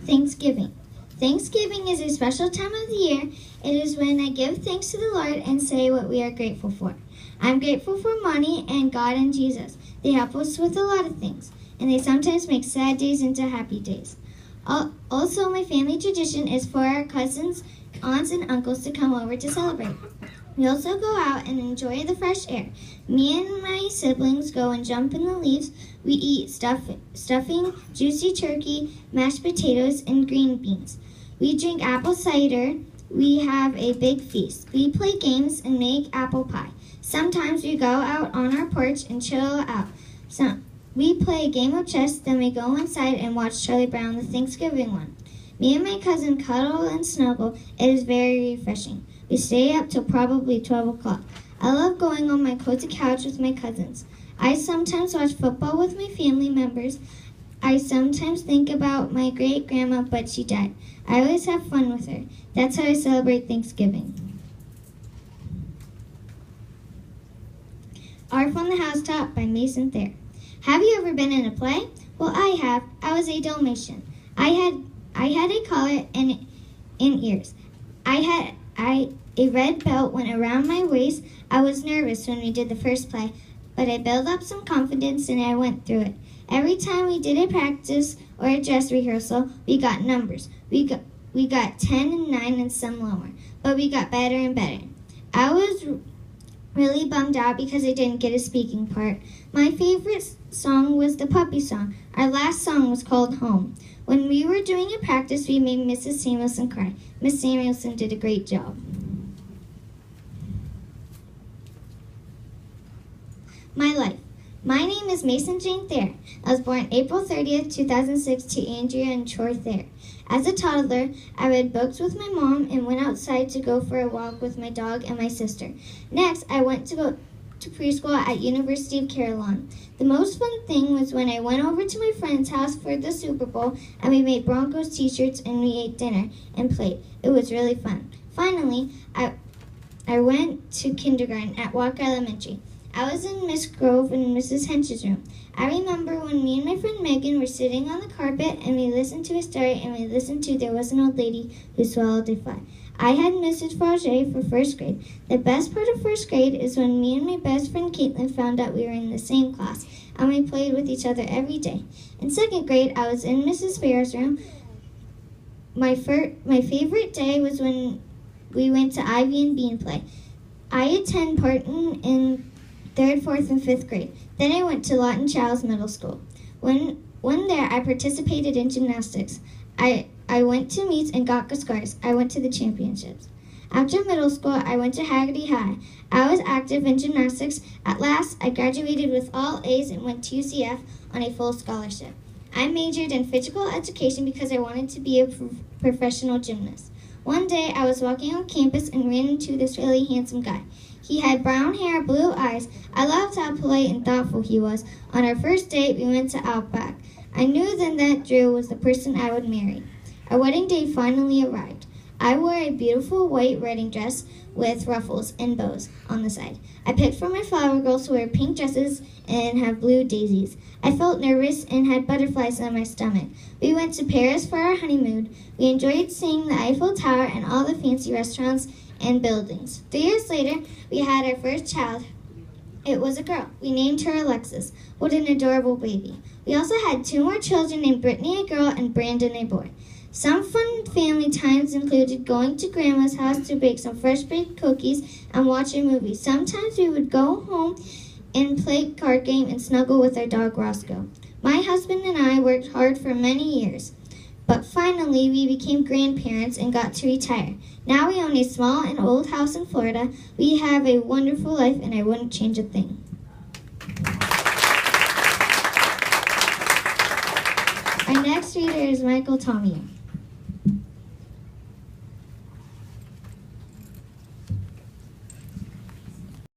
Thanksgiving. Thanksgiving is a special time of the year. It is when I give thanks to the Lord and say what we are grateful for. I'm grateful for money and God and Jesus. They help us with a lot of things, and they sometimes make sad days into happy days. Also, my family tradition is for our cousins, aunts, and uncles to come over to celebrate. We also go out and enjoy the fresh air. Me and my siblings go and jump in the leaves. We eat stuffing, juicy turkey, mashed potatoes, and green beans. We drink apple cider. We have a big feast. We play games and make apple pie. Sometimes we go out on our porch and chill out. We play a game of chess, then we go inside and watch Charlie Brown, the Thanksgiving one. Me and my cousin cuddle and snuggle. It is very refreshing. We stay up till probably 12 o'clock. I love going on my cozy couch with my cousins. I sometimes watch football with my family members. I sometimes think about my great-grandma, but she died. I always have fun with her. That's how I celebrate Thanksgiving. Arf on the Housetop by Masyn Poem. Have you ever been in a play? Well, I have. I was a Dalmatian. I had a collar and ears. A red belt went around my waist. I was nervous when we did the first play, but I built up some confidence and I went through it. Every time we did a practice or a dress rehearsal, we got numbers. We got 10 and 9 and some lower, but we got better and better. I was really bummed out because I didn't get a speaking part. My favorite song was the puppy song. Our last song was called Home. When we were doing a practice, we made Mrs. Samuelson cry. Miss Samuelson did a great job. My life. My name is Masyn Jane Thayer. I was born April 30th, 2006 to Andrea and Troy Thayer. As a toddler, I read books with my mom and went outside to go for a walk with my dog and my sister. Next, I went to go to preschool at University of Carolina. The most fun thing was when I went over to my friend's house for the Super Bowl and we made Broncos t-shirts and we ate dinner and played. It was really fun. Finally, I went to kindergarten at Walker Elementary. I was in Miss Grove and Mrs. Hench's room. I remember when me and my friend Megan were sitting on the carpet and we listened to a story and we listened to There Was an Old Lady Who Swallowed a Fly. I had Mrs. Frage for first grade. The best part of first grade is when me and my best friend Caitlin found out we were in the same class and we played with each other every day. In second grade, I was in Mrs. Bear's room. My favorite day was when we went to Ivy and Bean play. I attend Parton in 3rd, 4th, and 5th grade. Then I went to Lawton Childs Middle School. When there, I participated in gymnastics. I went to meets and got scars. I went to the championships. After middle school, I went to Haggerty High. I was active in gymnastics. At last, I graduated with all A's and went to UCF on a full scholarship. I majored in physical education because I wanted to be a professional gymnast. One day, I was walking on campus and ran into this really handsome guy. He had brown hair, blue eyes. I loved how polite and thoughtful he was. On our first date, we went to Outback. I knew then that Drew was the person I would marry. Our wedding day finally arrived. I wore a beautiful white wedding dress with ruffles and bows on the side. I picked from my flower girls to wear pink dresses and have blue daisies. I felt nervous and had butterflies on my stomach. We went to Paris for our honeymoon. We enjoyed seeing the Eiffel Tower and all the fancy restaurants and buildings. 3 years later, we had our first child. It was a girl. We named her Alexis. What an adorable baby. We also had 2 more children named Brittany, a girl, and Brandon, a boy. Some fun family times included going to Grandma's house to bake some fresh-baked cookies and watch a movie. Sometimes we would go home and play card game and snuggle with our dog Roscoe. My husband and I worked hard for many years, but finally we became grandparents and got to retire. Now we own a small and old house in Florida. We have a wonderful life and I wouldn't change a thing. Our next reader is Michael Tomier.